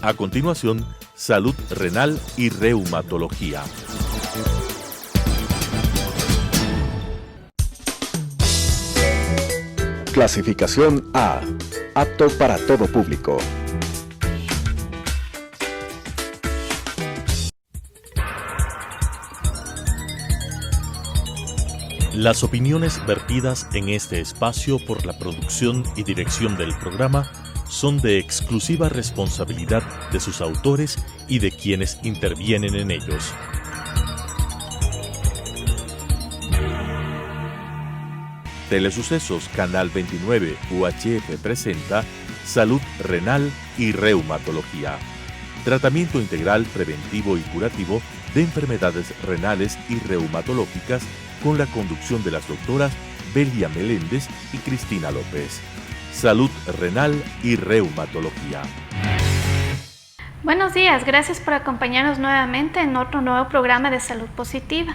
A continuación, salud renal y reumatología. Clasificación A. Apto para todo público. Las opiniones vertidas en este espacio por la producción y dirección del programa son de exclusiva responsabilidad de sus autores y de quienes intervienen en ellos. Telesucesos Canal 29 UHF presenta Salud Renal y Reumatología. Tratamiento integral, preventivo y curativo de enfermedades renales y reumatológicas con la conducción de las doctoras Belia Meléndez y Cristina López. Salud renal y reumatología. Buenos días, gracias por acompañarnos nuevamente en otro nuevo programa de Salud Positiva.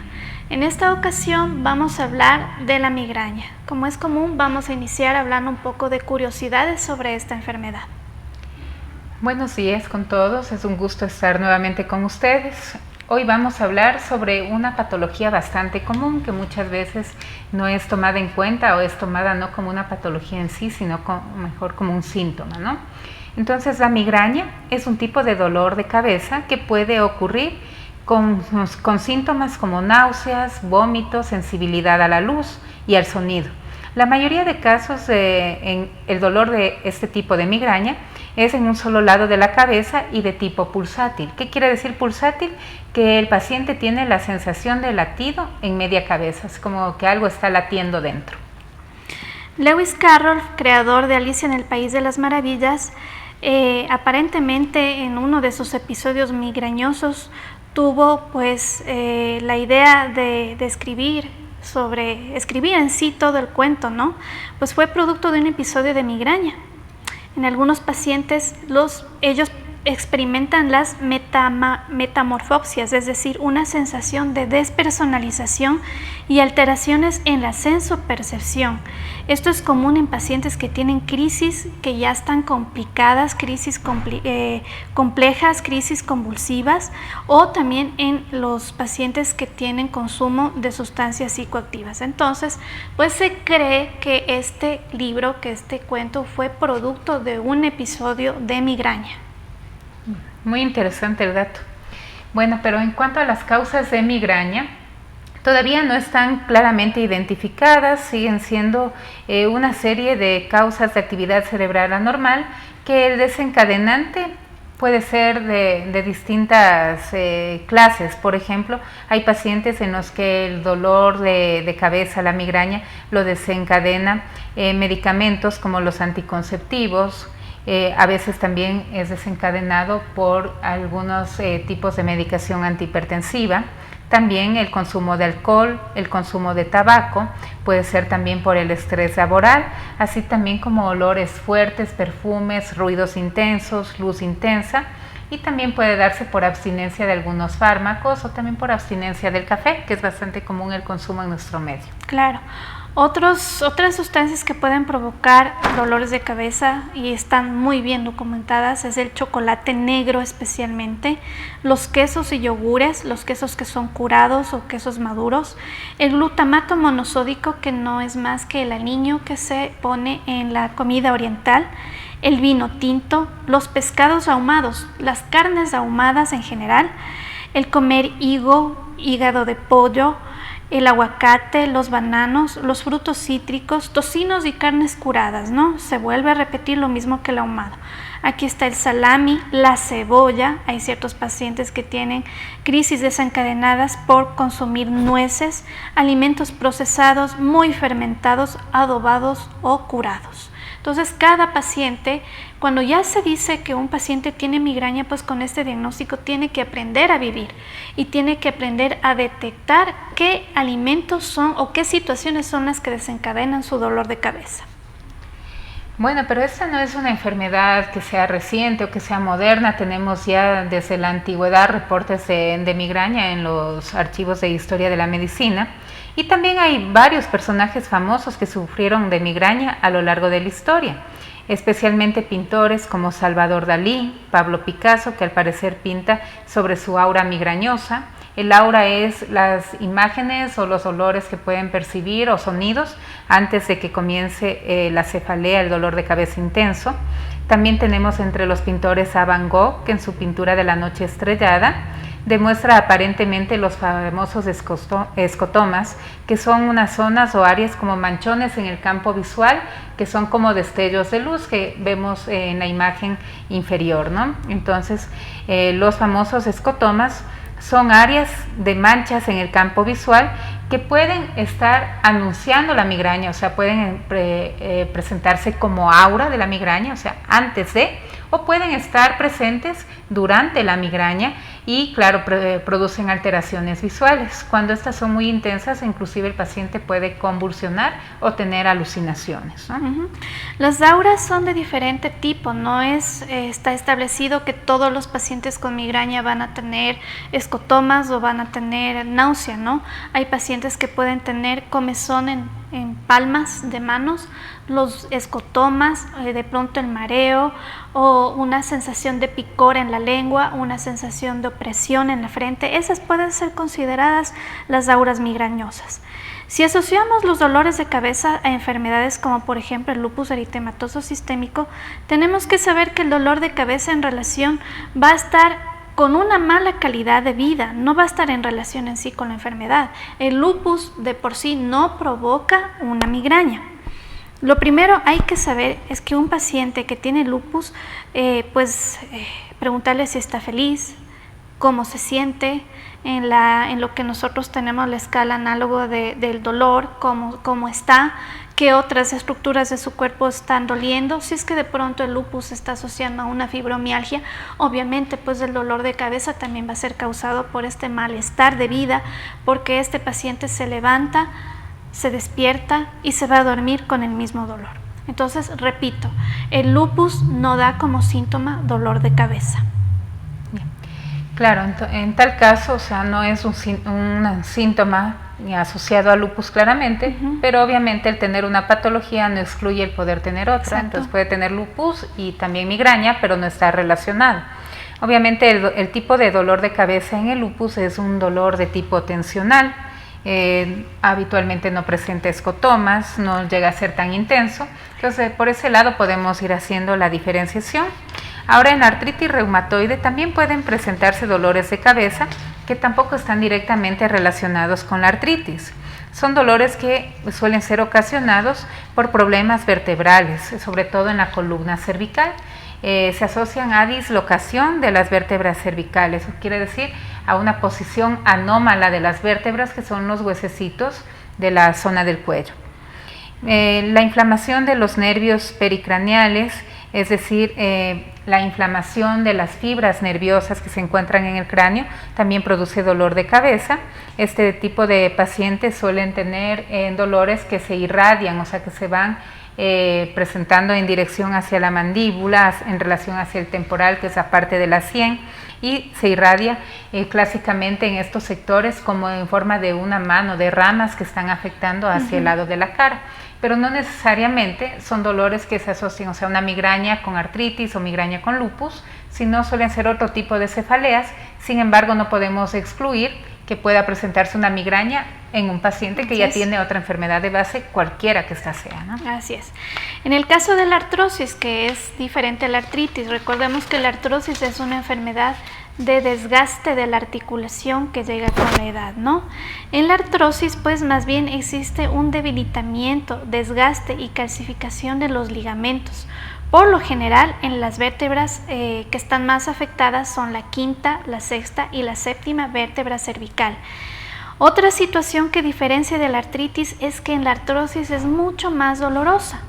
En esta ocasión vamos a hablar de la migraña. Como es común, vamos a iniciar hablando un poco de curiosidades sobre esta enfermedad. Buenos días con todos, es un gusto estar nuevamente con ustedes. Hoy vamos a hablar sobre una patología bastante común que muchas veces no es tomada en cuenta o es tomada no como una patología en sí, sino mejor como un síntoma, ¿no? Entonces, la migraña es un tipo de dolor de cabeza que puede ocurrir con síntomas como náuseas, vómitos, sensibilidad a la luz y al sonido. La mayoría de casos en el dolor de este tipo de migraña es en un solo lado de la cabeza y de tipo pulsátil. ¿Qué quiere decir pulsátil? Que el paciente tiene la sensación de latido en media cabeza, es como que algo está latiendo dentro. Lewis Carroll, creador de Alicia en el País de las Maravillas, aparentemente en uno de sus episodios migrañosos tuvo la idea de escribir en sí todo el cuento, ¿no? Pues fue producto de un episodio de migraña. En algunos pacientes ellos experimentan las metamorfopsias, es decir, una sensación de despersonalización y alteraciones en la sensopercepción. Esto es común en pacientes que tienen crisis que ya están complicadas, crisis complejas, crisis convulsivas, o también en los pacientes que tienen consumo de sustancias psicoactivas. Entonces, pues se cree que este cuento fue producto de un episodio de migraña. Muy interesante el dato. Bueno, pero en cuanto a las causas de migraña, todavía no están claramente identificadas, siguen siendo una serie de causas de actividad cerebral anormal que el desencadenante puede ser de distintas clases. Por ejemplo, hay pacientes en los que el dolor de cabeza, la migraña, lo desencadena medicamentos como los anticonceptivos. A veces también es desencadenado por algunos tipos de medicación antihipertensiva. También el consumo de alcohol, el consumo de tabaco, puede ser también por el estrés laboral, así también como olores fuertes, perfumes, ruidos intensos, luz intensa, y también puede darse por abstinencia de algunos fármacos o también por abstinencia del café, que es bastante común el consumo en nuestro medio. Claro. Otras sustancias que pueden provocar dolores de cabeza y están muy bien documentadas es el chocolate negro especialmente, los quesos y yogures, los quesos que son curados o quesos maduros, el glutamato monosódico, que no es más que el aliño que se pone en la comida oriental, el vino tinto, los pescados ahumados, las carnes ahumadas en general, el comer hígado de pollo, el aguacate, los bananos, los frutos cítricos, tocinos y carnes curadas, ¿no? Se vuelve a repetir lo mismo que el ahumado. Aquí está el salami, la cebolla. Hay ciertos pacientes que tienen crisis desencadenadas por consumir nueces, alimentos procesados, muy fermentados, adobados o curados. Entonces, cada paciente, cuando ya se dice que un paciente tiene migraña, pues con este diagnóstico tiene que aprender a vivir y tiene que aprender a detectar qué alimentos son o qué situaciones son las que desencadenan su dolor de cabeza. Bueno, pero esta no es una enfermedad que sea reciente o que sea moderna. Tenemos ya desde la antigüedad reportes de migraña en los archivos de historia de la medicina. Y también hay varios personajes famosos que sufrieron de migraña a lo largo de la historia. especialmente pintores como Salvador Dalí, Pablo Picasso, que al parecer pinta sobre su aura migrañosa. El aura es las imágenes o los olores que pueden percibir o sonidos antes de que comience la cefalea, el dolor de cabeza intenso. También tenemos entre los pintores a Van Gogh, que en su pintura de La noche estrellada demuestra aparentemente los famosos escotomas, que son unas zonas o áreas como manchones en el campo visual, que son como destellos de luz que vemos en la imagen inferior, ¿no? Entonces, los famosos escotomas son áreas de manchas en el campo visual que pueden estar anunciando la migraña, o sea, pueden presentarse como aura de la migraña, o sea, antes de, o pueden estar presentes durante la migraña y, claro, producen alteraciones visuales. Cuando estas son muy intensas, inclusive el paciente puede convulsionar o tener alucinaciones, ¿no? Las auras son de diferente tipo, no está establecido que todos los pacientes con migraña van a tener escotomas o van a tener náusea, ¿no? Hay pacientes que pueden tener comezón en palmas de manos, los escotomas, de pronto el mareo o una sensación de picor en la lengua, una sensación de opresión en la frente. Esas pueden ser consideradas las auras migrañosas. Si asociamos los dolores de cabeza a enfermedades como por ejemplo el lupus eritematoso sistémico, tenemos que saber que el dolor de cabeza en relación va a estar con una mala calidad de vida, no va a estar en relación en sí con la enfermedad. El lupus de por sí no provoca una migraña. Lo primero hay que saber es que un paciente que tiene lupus, preguntarle si está feliz, cómo se siente, en lo que nosotros tenemos la escala análogo del dolor, cómo está, qué otras estructuras de su cuerpo están doliendo. Si es que de pronto el lupus se está asociando a una fibromialgia, obviamente pues el dolor de cabeza también va a ser causado por este malestar de vida, porque este paciente se levanta, se despierta y se va a dormir con el mismo dolor. Entonces, repito, el lupus no da como síntoma dolor de cabeza. Claro, en tal caso, o sea, no es un síntoma asociado al lupus claramente, pero obviamente el tener una patología no excluye el poder tener otra. Exacto. Entonces puede tener lupus y también migraña, pero no está relacionado. Obviamente el tipo de dolor de cabeza en el lupus es un dolor de tipo tensional, habitualmente no presenta escotomas, no llega a ser tan intenso, entonces por ese lado podemos ir haciendo la diferenciación. Ahora, en artritis reumatoide también pueden presentarse dolores de cabeza que tampoco están directamente relacionados con la artritis. Son dolores que suelen ser ocasionados por problemas vertebrales, sobre todo en la columna cervical. Se asocian a dislocación de las vértebras cervicales, eso quiere decir a una posición anómala de las vértebras, que son los huesecitos de la zona del cuello. La inflamación de los nervios pericraneales, es decir, la inflamación de las fibras nerviosas que se encuentran en el cráneo, también produce dolor de cabeza. Este tipo de pacientes suelen tener dolores que se irradian, o sea que se van presentando en dirección hacia la mandíbula, en relación hacia el temporal, que es la parte de la sien, y se irradia clásicamente en estos sectores como en forma de una mano, de ramas que están afectando hacia el lado de la cara. Pero no necesariamente son dolores que se asocian, o sea, una migraña con artritis o migraña con lupus, sino suelen ser otro tipo de cefaleas. Sin embargo, no podemos excluir que pueda presentarse una migraña en un paciente que ya tiene otra enfermedad de base, cualquiera que ésta sea, ¿no? Así es. En el caso de la artrosis, que es diferente a la artritis, recordemos que la artrosis es una enfermedad de desgaste de la articulación que llega con la edad, ¿no? En la artrosis, pues más bien existe un debilitamiento, desgaste y calcificación de los ligamentos. Por lo general, en las vértebras que están más afectadas son la quinta, la sexta y la séptima vértebra cervical. Otra situación que diferencia de la artritis es que en la artrosis es mucho más dolorosa.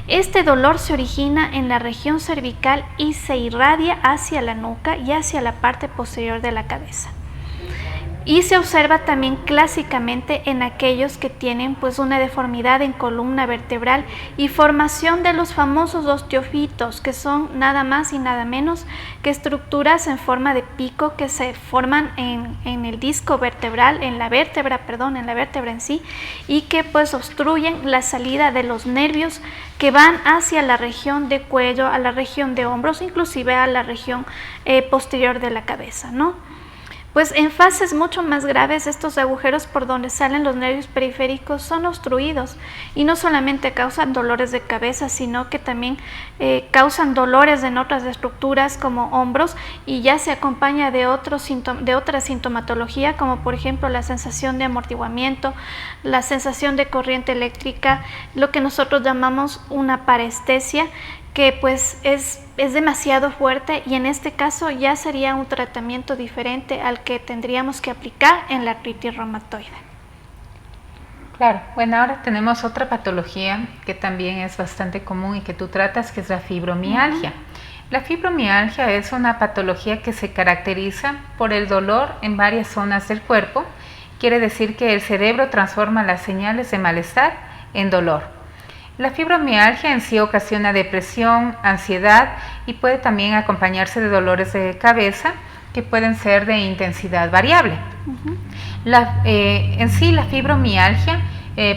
Este dolor se origina en la región cervical y se irradia hacia la nuca y hacia la parte posterior de la cabeza. y se observa también clásicamente en aquellos que tienen pues una deformidad en columna vertebral y formación de los famosos osteofitos, que son nada más y nada menos que estructuras en forma de pico que se forman en el disco vertebral, en la vértebra en sí, y que pues obstruyen la salida de los nervios que van hacia la región de cuello, a la región de hombros, inclusive a la región posterior de la cabeza, ¿no? Pues en fases mucho más graves, estos agujeros por donde salen los nervios periféricos son obstruidos y no solamente causan dolores de cabeza, sino que también causan dolores en otras estructuras como hombros, y ya se acompaña de otra sintomatología, como por ejemplo la sensación de amortiguamiento, la sensación de corriente eléctrica, lo que nosotros llamamos una parestesia, que pues es demasiado fuerte, y en este caso ya sería un tratamiento diferente al que tendríamos que aplicar en la artritis reumatoide. Claro, bueno, ahora tenemos otra patología que también es bastante común y que tú tratas, que es la fibromialgia. La fibromialgia es una patología que se caracteriza por el dolor en varias zonas del cuerpo. Quiere decir que el cerebro transforma las señales de malestar en dolor. La fibromialgia en sí ocasiona depresión, ansiedad y puede también acompañarse de dolores de cabeza que pueden ser de intensidad variable. En sí la fibromialgia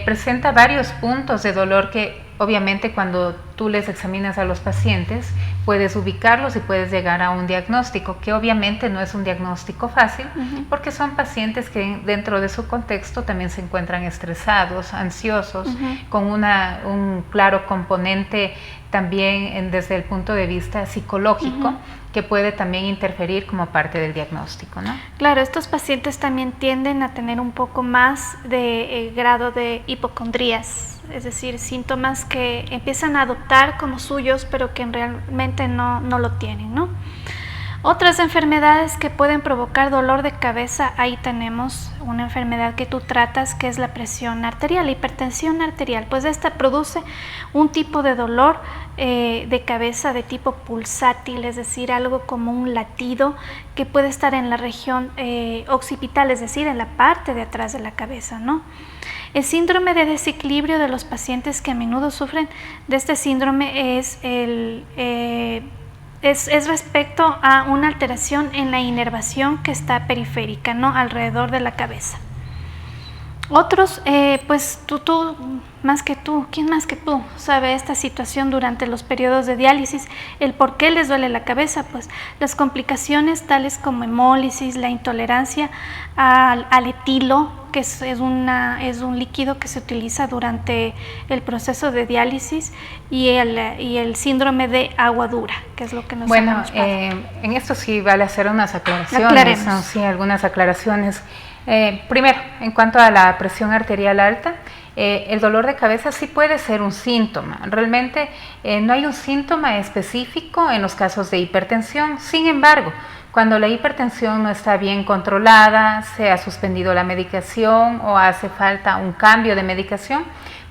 presenta varios puntos de dolor que obviamente cuando tú les examinas a los pacientes puedes ubicarlos y puedes llegar a un diagnóstico, que obviamente no es un diagnóstico fácil, porque son pacientes que dentro de su contexto también se encuentran estresados, ansiosos, con un claro componente también desde el punto de vista psicológico, que puede también interferir como parte del diagnóstico, ¿no? Claro, estos pacientes también tienden a tener un poco más de grado de hipocondrías, es decir, síntomas que empiezan a adoptar como suyos, pero que realmente no lo tienen, ¿no? Otras enfermedades que pueden provocar dolor de cabeza, ahí tenemos una enfermedad que tú tratas, que es la presión arterial, la hipertensión arterial. Pues esta produce un tipo de dolor de cabeza de tipo pulsátil, es decir, algo como un latido que puede estar en la región occipital, es decir, en la parte de atrás de la cabeza, ¿no? El síndrome de desequilibrio de los pacientes que a menudo sufren de este síndrome es respecto a una alteración en la inervación que está periférica, ¿no? Alrededor de la cabeza. Otros, pues tú más que tú, ¿quién más que tú sabe esta situación durante los periodos de diálisis? El por qué les duele la cabeza, pues las complicaciones tales como hemólisis, la intolerancia al etilo, que es un líquido que se utiliza durante el proceso de diálisis, y el síndrome de agua dura, que es lo que nos en esto sí vale hacer unas aclaraciones. Aclaremos. Sí, algunas aclaraciones. Primero, en cuanto a la presión arterial alta, el dolor de cabeza sí puede ser un síntoma. Realmente no hay un síntoma específico en los casos de hipertensión. Sin embargo, cuando la hipertensión no está bien controlada, se ha suspendido la medicación o hace falta un cambio de medicación,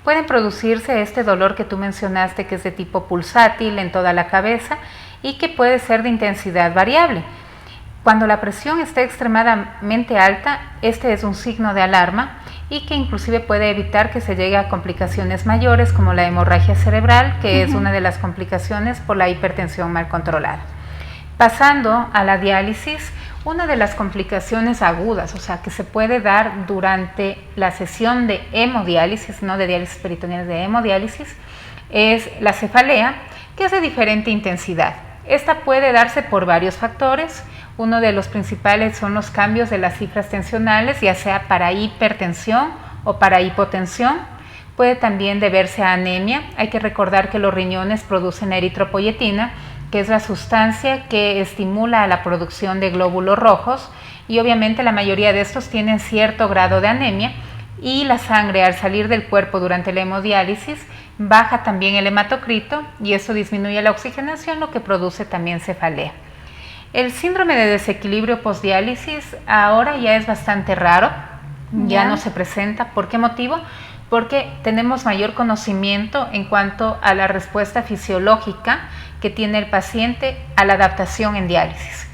pueden producirse este dolor que tú mencionaste, que es de tipo pulsátil en toda la cabeza y que puede ser de intensidad variable. Cuando la presión está extremadamente alta, este es un signo de alarma y que inclusive puede evitar que se llegue a complicaciones mayores como la hemorragia cerebral, que es una de las complicaciones por la hipertensión mal controlada. Pasando a la diálisis, una de las complicaciones agudas, o sea, que se puede dar durante la sesión de hemodiálisis, no de diálisis peritoneal, de hemodiálisis, es la cefalea, que es de diferente intensidad. Esta puede darse por varios factores. Uno de los principales son los cambios de las cifras tensionales, ya sea para hipertensión o para hipotensión. Puede también deberse a anemia. Hay que recordar que los riñones producen eritropoyetina, que es la sustancia que estimula a la producción de glóbulos rojos, y obviamente la mayoría de estos tienen cierto grado de anemia, y la sangre al salir del cuerpo durante la hemodiálisis baja también el hematocrito y eso disminuye la oxigenación, lo que produce también cefalea. El síndrome de desequilibrio postdiálisis ahora ya es bastante raro, ya no se presenta. ¿Por qué motivo? Porque tenemos mayor conocimiento en cuanto a la respuesta fisiológica que tiene el paciente a la adaptación en diálisis.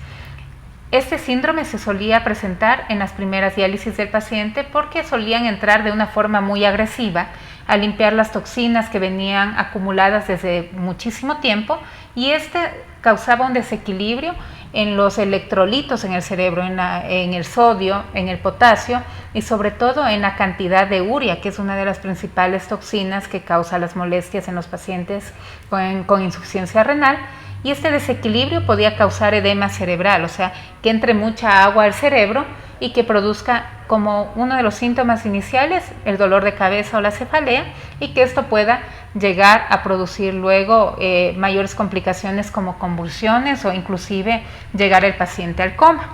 Este síndrome se solía presentar en las primeras diálisis del paciente porque solían entrar de una forma muy agresiva a limpiar las toxinas que venían acumuladas desde muchísimo tiempo, y este causaba un desequilibrio en los electrolitos en el cerebro, en el sodio, en el potasio y sobre todo en la cantidad de urea, que es una de las principales toxinas que causa las molestias en los pacientes con insuficiencia renal. Y este desequilibrio podía causar edema cerebral, o sea, que entre mucha agua al cerebro y que produzca como uno de los síntomas iniciales el dolor de cabeza o la cefalea, y que esto pueda llegar a producir luego mayores complicaciones como convulsiones o inclusive llegar el paciente al coma.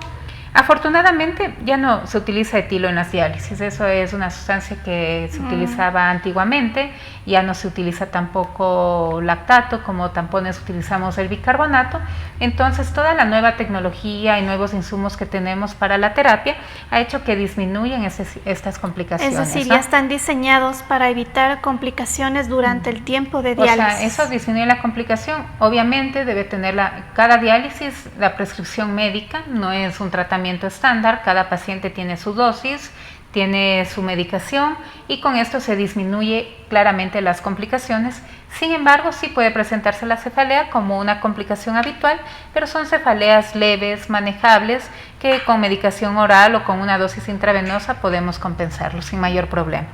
Afortunadamente ya no se utiliza etilo en las diálisis, eso es una sustancia que se utilizaba antiguamente, ya no se utiliza tampoco lactato, como tampones utilizamos el bicarbonato. Entonces toda la nueva tecnología y nuevos insumos que tenemos para la terapia ha hecho que disminuyan estas complicaciones. Es decir, ¿no? Ya están diseñados para evitar complicaciones durante el tiempo de diálisis. O sea, eso disminuye la complicación. Obviamente debe tener cada diálisis la prescripción médica, no es un tratamiento estándar, cada paciente tiene su dosis, tiene su medicación y con esto se disminuye claramente las complicaciones. Sin embargo, sí puede presentarse la cefalea como una complicación habitual, pero son cefaleas leves, manejables, que con medicación oral o con una dosis intravenosa podemos compensarlo sin mayor problema.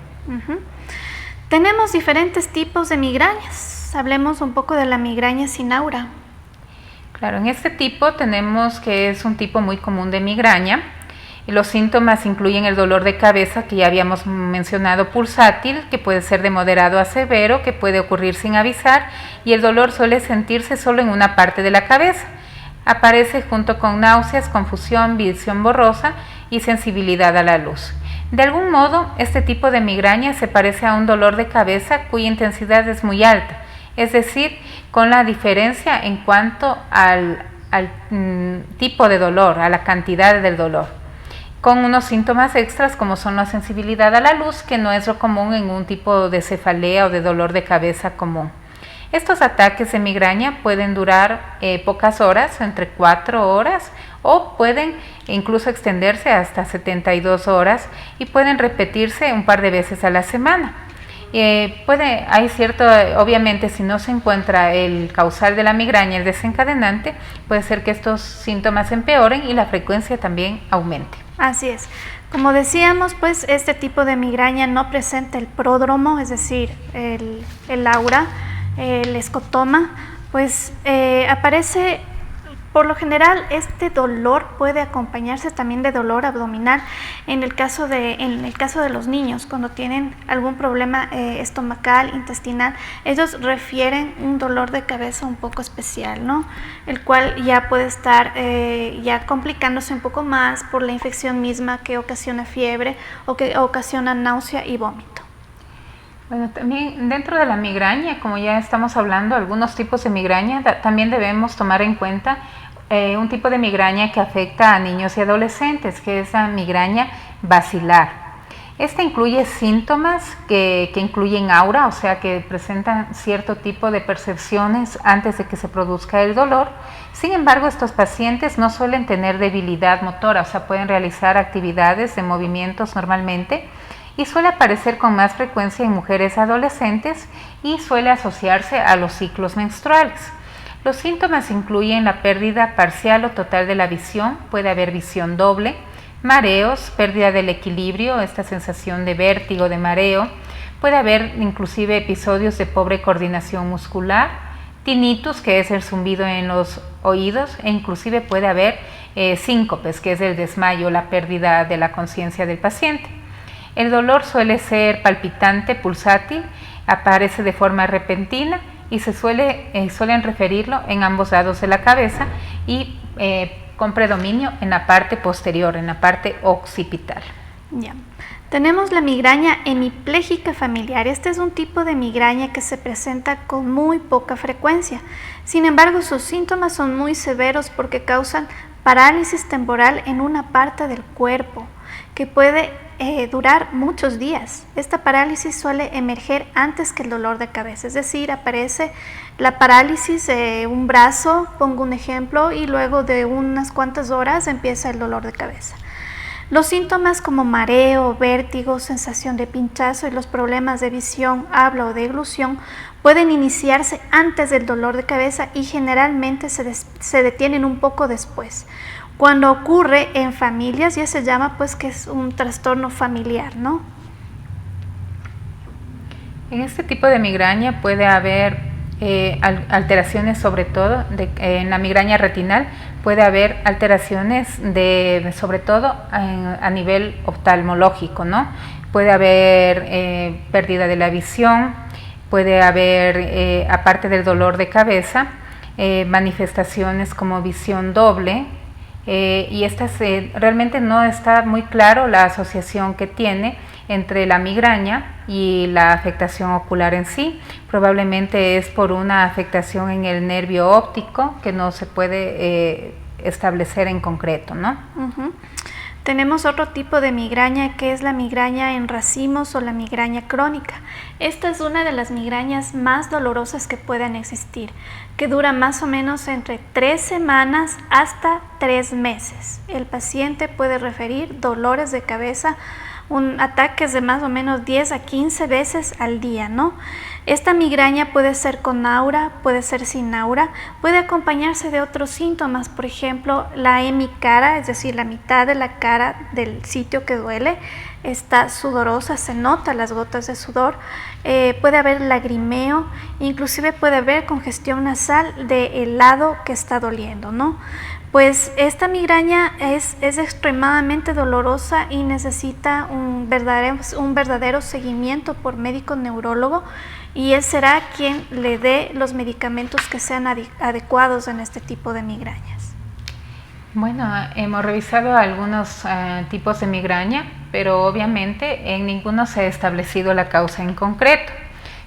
Tenemos diferentes tipos de migrañas. Hablemos un poco de la migraña sin aura. Claro, en este tipo tenemos que es un tipo muy común de migraña. Los síntomas incluyen el dolor de cabeza, que ya habíamos mencionado, pulsátil, que puede ser de moderado a severo, que puede ocurrir sin avisar, y el dolor suele sentirse solo en una parte de la cabeza. Aparece junto con náuseas, confusión, visión borrosa y sensibilidad a la luz. De algún modo, este tipo de migraña se parece a un dolor de cabeza cuya intensidad es muy alta, es decir, con la diferencia en cuanto al tipo de dolor, a la cantidad del dolor, con unos síntomas extras como son la sensibilidad a la luz, que no es lo común en un tipo de cefalea o de dolor de cabeza común. Estos ataques de migraña pueden durar pocas horas, entre 4 horas, o pueden incluso extenderse hasta 72 horas y pueden repetirse un par de veces a la semana. Obviamente, si no se encuentra el causal de la migraña, el desencadenante, puede ser que estos síntomas empeoren y la frecuencia también aumente. Así es. Como decíamos, pues este tipo de migraña no presenta el pródromo, es decir, el aura, el escotoma, pues aparece. Por lo general, este dolor puede acompañarse también de dolor abdominal. En el caso de los niños, cuando tienen algún problema estomacal, intestinal, ellos refieren un dolor de cabeza un poco especial, ¿no? El cual ya puede estar ya complicándose un poco más por la infección misma que ocasiona fiebre o que ocasiona náusea y vómito. Bueno, también dentro de la migraña, como ya estamos hablando, algunos tipos de migraña, también debemos tomar en cuenta un tipo de migraña que afecta a niños y adolescentes, que es la migraña basilar. Esta incluye síntomas que incluyen aura, o sea que presentan cierto tipo de percepciones antes de que se produzca el dolor. Sin embargo, estos pacientes no suelen tener debilidad motora, o sea, pueden realizar actividades de movimientos normalmente, y suele aparecer con más frecuencia en mujeres adolescentes y suele asociarse a los ciclos menstruales. Los síntomas incluyen la pérdida parcial o total de la visión, puede haber visión doble, mareos, pérdida del equilibrio, esta sensación de vértigo, de mareo, puede haber inclusive episodios de pobre coordinación muscular, tinnitus, que es el zumbido en los oídos, e inclusive puede haber síncopes, que es el desmayo, la pérdida de la conciencia del paciente. El dolor suele ser palpitante, pulsátil, aparece de forma repentina y suelen referirlo en ambos lados de la cabeza y con predominio en la parte posterior, en la parte occipital. Ya. Tenemos la migraña hemipléjica familiar. Este es un tipo de migraña que se presenta con muy poca frecuencia. Sin embargo, sus síntomas son muy severos porque causan parálisis temporal en una parte del cuerpo que puede durar muchos días. Esta parálisis suele emerger antes que el dolor de cabeza, es decir, aparece la parálisis de un brazo, pongo un ejemplo, y luego de unas cuantas horas empieza el dolor de cabeza. Los síntomas como mareo, vértigo, sensación de pinchazo y los problemas de visión, habla o deglución pueden iniciarse antes del dolor de cabeza y generalmente se detienen un poco después. Cuando ocurre en familias ya se llama pues que es un trastorno familiar, ¿no? En este tipo de migraña puede haber alteraciones, sobre todo en la migraña retinal puede haber alteraciones sobre todo a nivel oftalmológico, ¿no? Puede haber pérdida de la visión, puede haber, aparte del dolor de cabeza, manifestaciones como visión doble, y estas realmente no está muy claro la asociación que tiene entre la migraña y la afectación ocular en sí. Probablemente es por una afectación en el nervio óptico que no se puede establecer en concreto, ¿no? Tenemos otro tipo de migraña que es la migraña en racimos o la migraña crónica. Esta es una de las migrañas más dolorosas que puedan existir, que dura más o menos entre 3 semanas hasta 3 meses. El paciente puede referir dolores de cabeza, ataques de más o menos 10 a 15 veces al día, ¿no? Esta migraña puede ser con aura, puede ser sin aura, puede acompañarse de otros síntomas, por ejemplo, la hemicara, es decir, la mitad de la cara del sitio que duele está sudorosa, se nota las gotas de sudor, puede haber lagrimeo, inclusive puede haber congestión nasal del lado que está doliendo, ¿no? Pues esta migraña es extremadamente dolorosa y necesita un verdadero seguimiento por médico neurólogo, y él será quien le dé los medicamentos que sean adecuados en este tipo de migrañas. Bueno, hemos revisado algunos tipos de migraña, pero obviamente en ninguno se ha establecido la causa en concreto.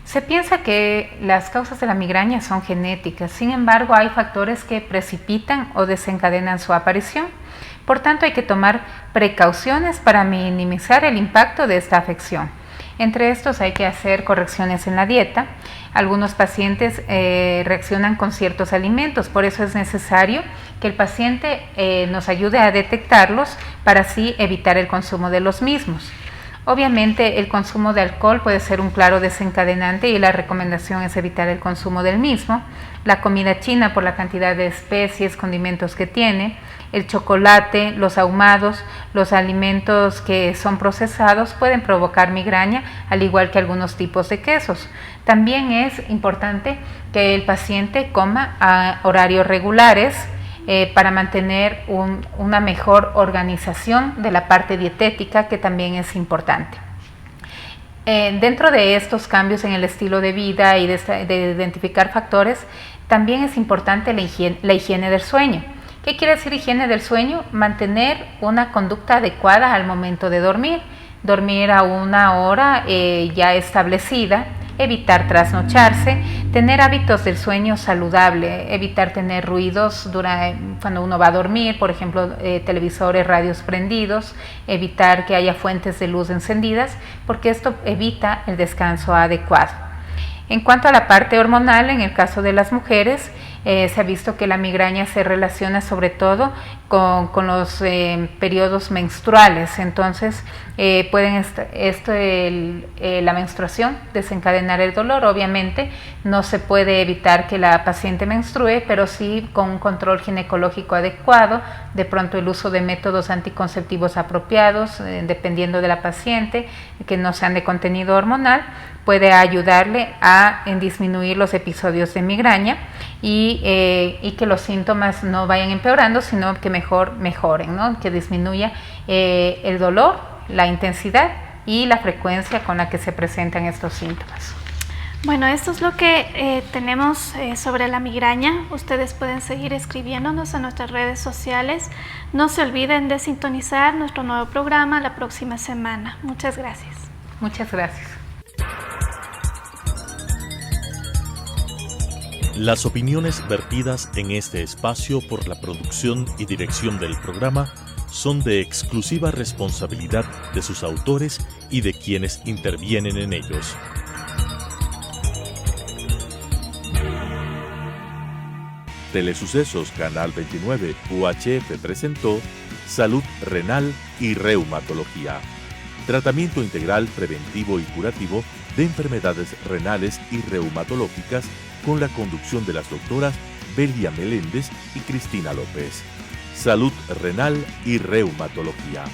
Se piensa que las causas de la migraña son genéticas, sin embargo hay factores que precipitan o desencadenan su aparición. Por tanto, hay que tomar precauciones para minimizar el impacto de esta afección. Entre estos hay que hacer correcciones en la dieta. Algunos pacientes reaccionan con ciertos alimentos, por eso es necesario que el paciente nos ayude a detectarlos para así evitar el consumo de los mismos. Obviamente el consumo de alcohol puede ser un claro desencadenante y la recomendación es evitar el consumo del mismo. La comida china por la cantidad de especies, condimentos que tiene, el chocolate, los ahumados, los alimentos que son procesados pueden provocar migraña, al igual que algunos tipos de quesos. También es importante que el paciente coma a horarios regulares, para mantener una mejor organización de la parte dietética, que también es importante. Dentro de estos cambios en el estilo de vida y de identificar factores, también es importante la higiene del sueño. ¿Qué quiere decir higiene del sueño? Mantener una conducta adecuada al momento de dormir. Dormir a una hora ya establecida, evitar trasnocharse, tener hábitos del sueño saludable, evitar tener ruidos cuando uno va a dormir, por ejemplo, televisores, radios prendidos, evitar que haya fuentes de luz encendidas, porque esto evita el descanso adecuado. En cuanto a la parte hormonal, en el caso de las mujeres, se ha visto que la migraña se relaciona sobre todo con los periodos menstruales. Entonces pueden la menstruación desencadenar el dolor. Obviamente no se puede evitar que la paciente menstrue, pero sí con un control ginecológico adecuado, de pronto el uso de métodos anticonceptivos apropiados, dependiendo de la paciente, que no sean de contenido hormonal, puede ayudarle a disminuir los episodios de migraña y que los síntomas no vayan empeorando, sino que mejor mejoren, ¿no? Que disminuya el dolor, la intensidad y la frecuencia con la que se presentan estos síntomas. Bueno, esto es lo que tenemos sobre la migraña. Ustedes pueden seguir escribiéndonos a nuestras redes sociales. No se olviden de sintonizar nuestro nuevo programa la próxima semana. Muchas gracias. Muchas gracias. Las opiniones vertidas en este espacio por la producción y dirección del programa son de exclusiva responsabilidad de sus autores y de quienes intervienen en ellos. Telesucesos Canal 29 UHF presentó Salud Renal y Reumatología. Tratamiento integral preventivo y curativo de enfermedades renales y reumatológicas con la conducción de las doctoras Belia Meléndez y Cristina López. Salud Renal y Reumatología.